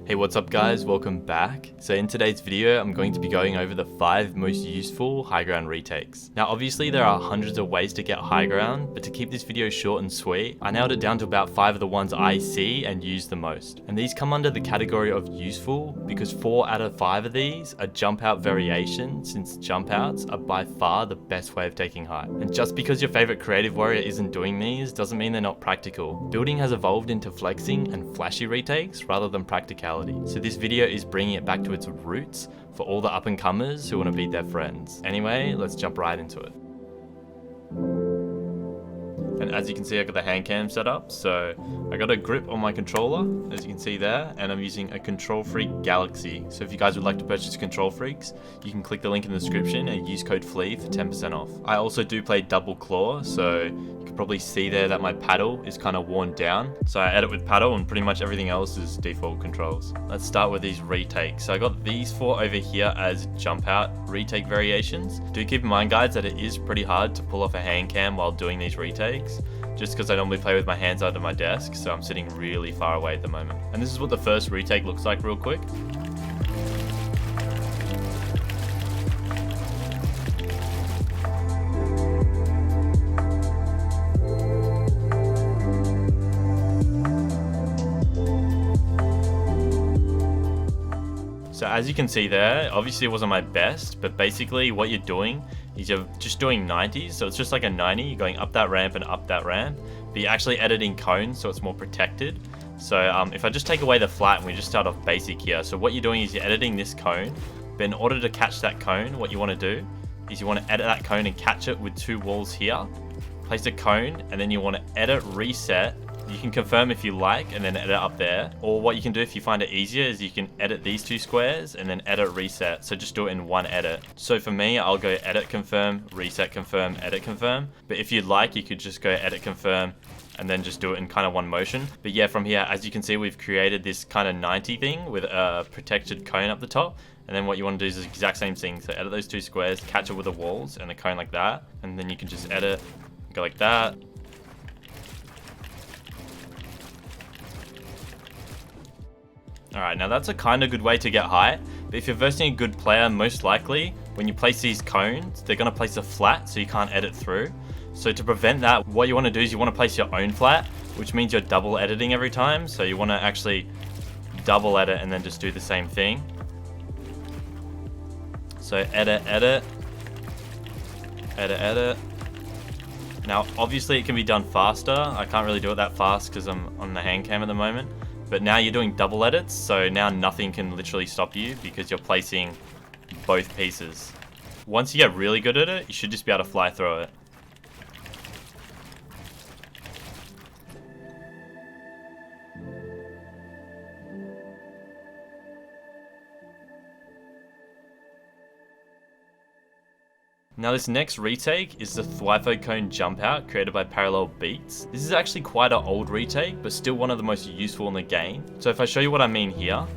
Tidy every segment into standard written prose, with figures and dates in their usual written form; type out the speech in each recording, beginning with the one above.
Hey, what's up guys, welcome back. So in today's video, I'm going to be going over the 5 most useful high ground retakes. Now obviously there are hundreds of ways to get high ground, but to keep this video short and sweet, I nailed it down to about 5 of the ones I see and use the most. And these come under the category of useful because 4 out of 5 of these are jump out variations, since jump outs are by far the best way of taking height. And just because your favorite creative warrior isn't doing these doesn't mean they're not practical. Building has evolved into flexing and flashy retakes rather than practicality. So this video is bringing it back to its roots for all the up and comers who want to beat their friends. Anyway, let's jump right into it. And as you can see, I got the Handcam set up, so I got a grip on my controller, as you can see there, and I'm using a Control Freak Galaxy. So if you guys would like to purchase Control Freaks, you can click the link in the description and use code Flea for 10% off. I also do play double claw, so you can probably see there that my paddle is kind of worn down. So I edit with paddle and pretty much everything else is default controls. Let's start with these retakes. So I got these 4 over here as jump out retake variations. Do keep in mind guys that it is pretty hard to pull off a hand cam while doing these retakes, just because I normally play with my hands under my desk, so I'm sitting really far away at the moment. And this is what the first retake looks like real quick. So as you can see there, obviously it wasn't my best, but basically what you're doing is you're just doing 90s, so it's just like a 90, you're going up that ramp and up that ramp, but you're actually editing cones so it's more protected. So if I just take away the flat and we just start off basic here, so what you're doing is you're editing this cone, but in order to catch that cone, what you want to do is you want to edit that cone and catch it with 2 walls here, place a cone, and then you want to edit reset. You can confirm if you like and then edit up there, or what you can do if you find it easier is you can edit these 2 squares and then edit reset, so just do it in one edit. So for me, I'll go edit confirm, reset confirm, edit confirm, but if you'd like you could just go edit confirm and then just do it in kind of one motion. But yeah, from here as you can see we've created this kind of 90 thing with a protected cone up the top, and then what you want to do is the exact same thing, so edit those 2 squares, catch it with the walls and a cone like that, and then you can just edit, go like that. Alright, now that's a kind of good way to get height, but if you're versing a good player, most likely, when you place these cones, they're going to place a flat so you can't edit through. So to prevent that, what you want to do is you want to place your own flat, which means you're double editing every time, so you want to actually double edit and then just do the same thing. So edit, edit, edit, edit. Now obviously it can be done faster, I can't really do it that fast because I'm on the hand cam at the moment. But now you're doing double edits, so now nothing can literally stop you because you're placing both pieces. Once you get really good at it, you should just be able to fly through it. Now this next retake is the Thwifo Cone Jump Out created by Parallel Beats. This is actually quite an old retake, but still one of the most useful in the game. So if I show you what I mean here.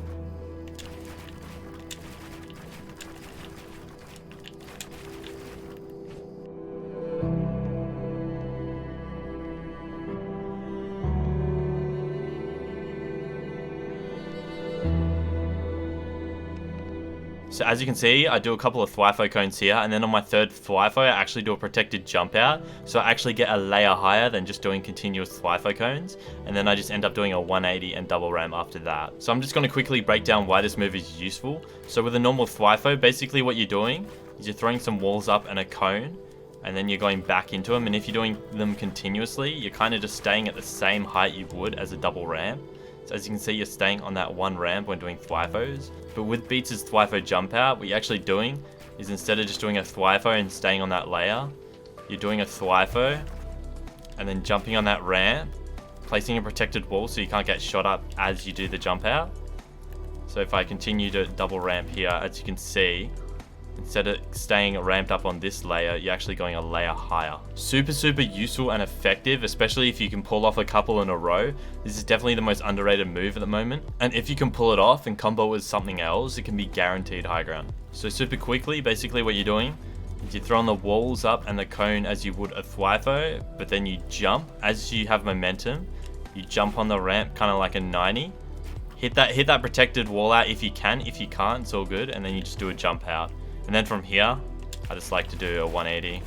So as you can see, I do a couple of Thwifo cones here, and then on my third Thwifo, I actually do a protected jump out. So I actually get a layer higher than just doing continuous Thwifo cones, and then I just end up doing a 180 and double ramp after that. So I'm just going to quickly break down why this move is useful. So with a normal Thwifo, basically what you're doing is you're throwing some walls up and a cone, and then you're going back into them, and if you're doing them continuously, you're kind of just staying at the same height you would as a double ramp. So as you can see, you're staying on that one ramp when doing Thwifos. But with Beats' Thwifo Jump Out, what you're actually doing is instead of just doing a Thwifo and staying on that layer, you're doing a Thwifo and then jumping on that ramp, placing a protected wall so you can't get shot up as you do the jump out. So if I continue to double ramp here, as you can see, instead of staying ramped up on this layer, you're actually going a layer higher. Super useful and effective, especially if you can pull off a couple in a row. This is definitely the most underrated move at the moment. And if you can pull it off and combo with something else, it can be guaranteed high ground. So super quickly, basically what you're doing is you're throwing the walls up and the cone as you would a Thwifo, but then you jump. As you have momentum, you jump on the ramp kind of like a 90, hit that protected wall out if you can. If you can't, it's all good, and then you just do a jump out. And then from here, I just like to do a 180.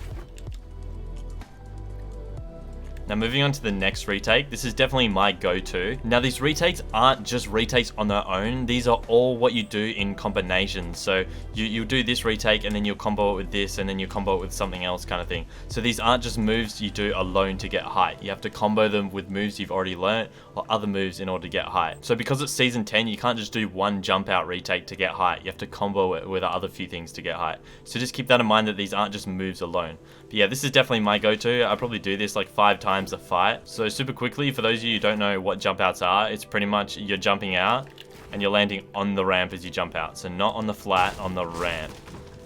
Now moving on to the next retake, this is definitely my go-to. Now these retakes aren't just retakes on their own, these are all what you do in combinations. So you do this retake and then you'll combo it with this and then you combo it with something else kind of thing. So these aren't just moves you do alone to get height. You have to combo them with moves you've already learnt or other moves in order to get height. So because it's season 10, you can't just do one jump out retake to get height. You have to combo it with other few things to get height. So just keep that in mind that these aren't just moves alone. But yeah, this is definitely my go-to. I probably do this like 5 times a fight. So super quickly, for those of you who don't know what jump outs are, it's pretty much you're jumping out and you're landing on the ramp as you jump out. So not on the flat, on the ramp.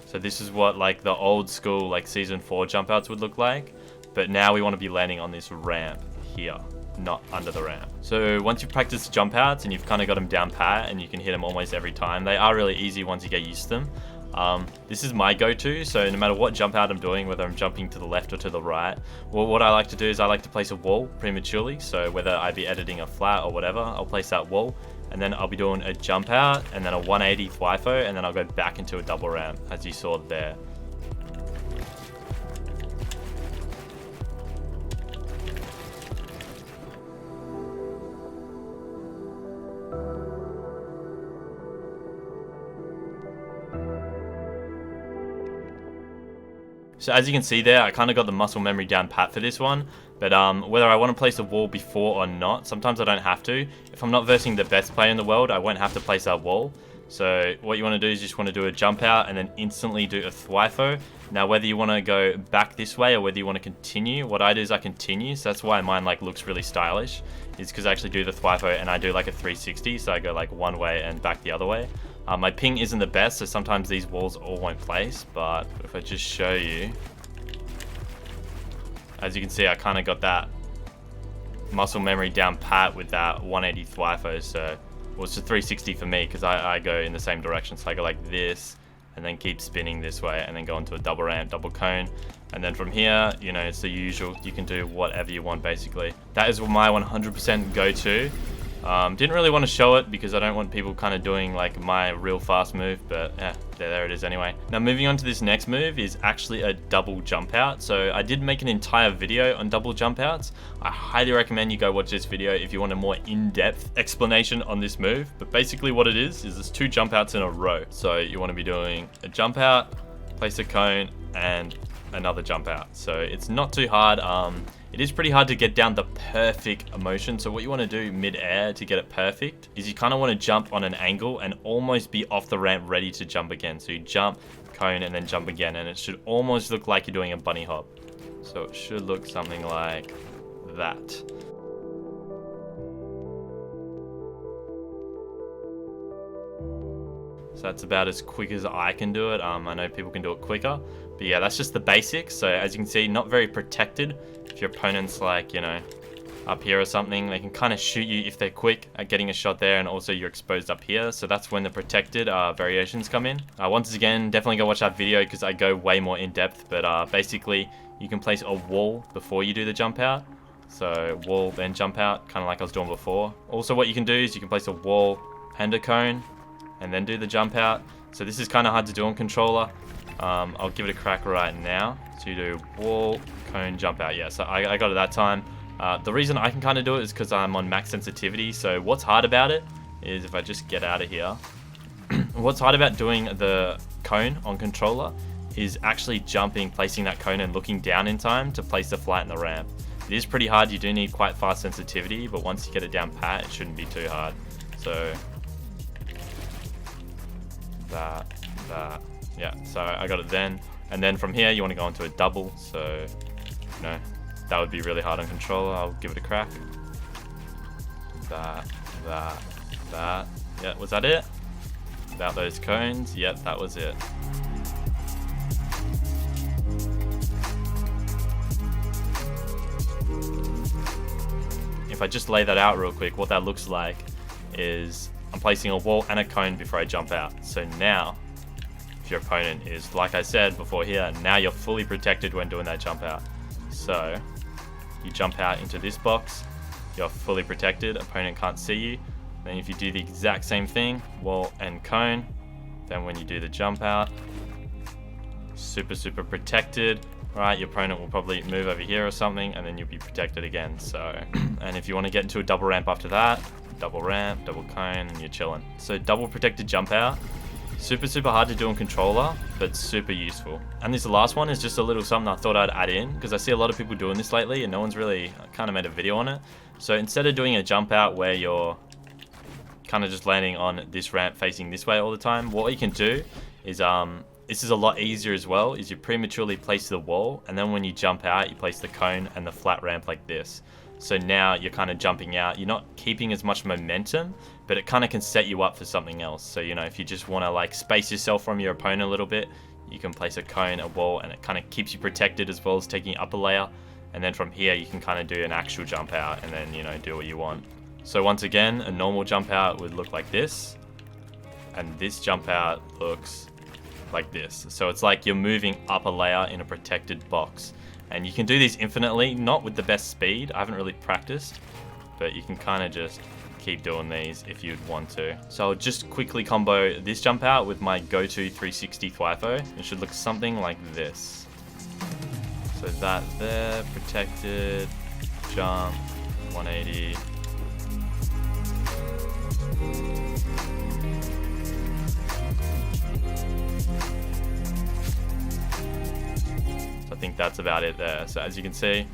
So this is what like the old school like season 4 jump outs would look like. But now we want to be landing on this ramp here, not under the ramp. So once you've practiced jump outs and you've kind of got them down pat and you can hit them almost every time, they are really easy once you get used to them. This is my go-to, so no matter what jump out I'm doing, whether I'm jumping to the left or to the right, well, what I like to do is I like to place a wall prematurely. So whether I be editing a flat or whatever, I'll place that wall and then I'll be doing a jump out and then a 180 thwifo and then I'll go back into a double ramp as you saw there. So as you can see there, I kind of got the muscle memory down pat for this one, but whether I want to place a wall before or not, sometimes I don't have to. If I'm not versing the best player in the world, I won't have to place that wall. So what you want to do is you just want to do a jump out and then instantly do a thwifo. Now whether you want to go back this way or whether you want to continue, what I do is I continue, so that's why mine like looks really stylish, is because I actually do the thwifo and I do like a 360, so I go like one way and back the other way. My ping isn't the best, so sometimes these walls all won't place, but if I just show you, as you can see, I kind of got that muscle memory down pat with that 180 thwifo, so well, it's a 360 for me because I go in the same direction, so I go like this and then keep spinning this way and then go into a double ramp, double cone, and then from here, you know, it's the usual, you can do whatever you want basically. That is my 100% go-to. Didn't really want to show it because I don't want people kind of doing like my real fast move, but yeah, there it is anyway. Now moving on to this next move is actually a double jump out. So I did make an entire video on double jump outs. I highly recommend you go watch this video if you want a more in-depth explanation on this move. But basically what it is there's 2 jump outs in a row. So you want to be doing a jump out, place a cone, and another jump out. So it's not too hard. It is pretty hard to get down the perfect motion. So what you want to do mid-air to get it perfect is you kind of want to jump on an angle and almost be off the ramp ready to jump again. So you jump, cone, and then jump again. And it should almost look like you're doing a bunny hop. So it should look something like that. So that's about as quick as I can do it. I know people can do it quicker. But yeah, that's just the basics. So as you can see, not very protected. If your opponent's like, you know, up here or something, they can kind of shoot you if they're quick at getting a shot there, and also you're exposed up here. So that's when the protected variations come in. Once again, definitely go watch that video because I go way more in depth. But basically, you can place a wall before you do the jump out. So wall, then jump out, kind of like I was doing before. Also what you can do is you can place a wall and a cone, and then do the jump out. So this is kind of hard to do on controller. I'll give it a crack right now. So you do wall, cone, jump out. Yeah, so I got it that time. The reason I can kind of do it is because I'm on max sensitivity. So what's hard about it is if I just get out of here, what's hard about doing the cone on controller is actually jumping, placing that cone and looking down in time to place the flat in the ramp. It is pretty hard. You do need quite fast sensitivity, but once you get it down pat, it shouldn't be too hard. So that, yeah, so I got it then. And then from here, you want to go into a double. So, you know, that would be really hard on controller. I'll give it a crack. That. Yeah, was that it? About those cones? Yep, that was it. If I just lay that out real quick, what that looks like is I'm placing a wall and a cone before I jump out. So now, if your opponent is, like I said before here, now you're fully protected when doing that jump out. So you jump out into this box, you're fully protected, opponent can't see you. Then if you do the exact same thing, wall and cone, then when you do the jump out, super protected, right? Your opponent will probably move over here or something, and then you'll be protected again. So, and if you want to get into a double ramp after that, double ramp, double cone, and you're chilling. So double protected jump out, super hard to do on controller, but super useful. And this last one is just a little something I thought I'd add in, because I see a lot of people doing this lately, and no one's really kind of made a video on it. So instead of doing a jump out where you're kind of just landing on this ramp facing this way all the time, what you can do is this is a lot easier as well, is you prematurely place the wall, and then when you jump out you place the cone and the flat ramp like this. So now you're kind of jumping out, you're not keeping as much momentum, but it kind of can set you up for something else. So, you know, if you just want to like space yourself from your opponent a little bit, you can place a cone, a wall, and it kind of keeps you protected as well as taking up a layer. And then from here you can kind of do an actual jump out and then, you know, do what you want. So once again, a normal jump out would look like this, and this jump out looks like this. So it's like you're moving up a layer in a protected box. And you can do these infinitely, not with the best speed. I haven't really practiced, but you can kind of just keep doing these if you'd want to. So I'll just quickly combo this jump out with my go-to 360 Thwifo. It should look something like this. So that there, protected, jump, 180. I think that's about it there. So as you can see,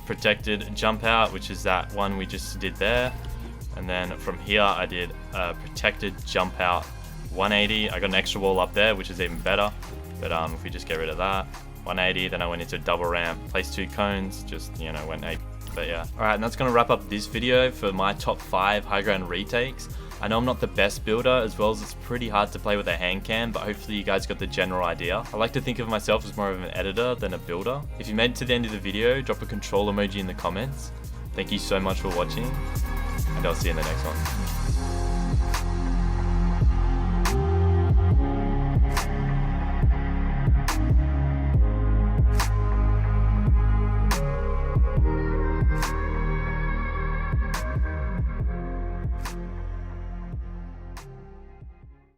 protected jump out, which is that one we just did there. And then from here I did a protected jump out 180. I got an extra wall up there, which is even better. But if we just get rid of that, 180, then I went into double ramp, placed 2 cones, just, you know, went 8. But yeah. Alright, and that's going to wrap up this video for my top 5 high ground retakes. I know I'm not the best builder, as well as it's pretty hard to play with a hand cam, but hopefully you guys got the general idea. I like to think of myself as more of an editor than a builder. If you made it to the end of the video, drop a control emoji in the comments. Thank you so much for watching, and I'll see you in the next one.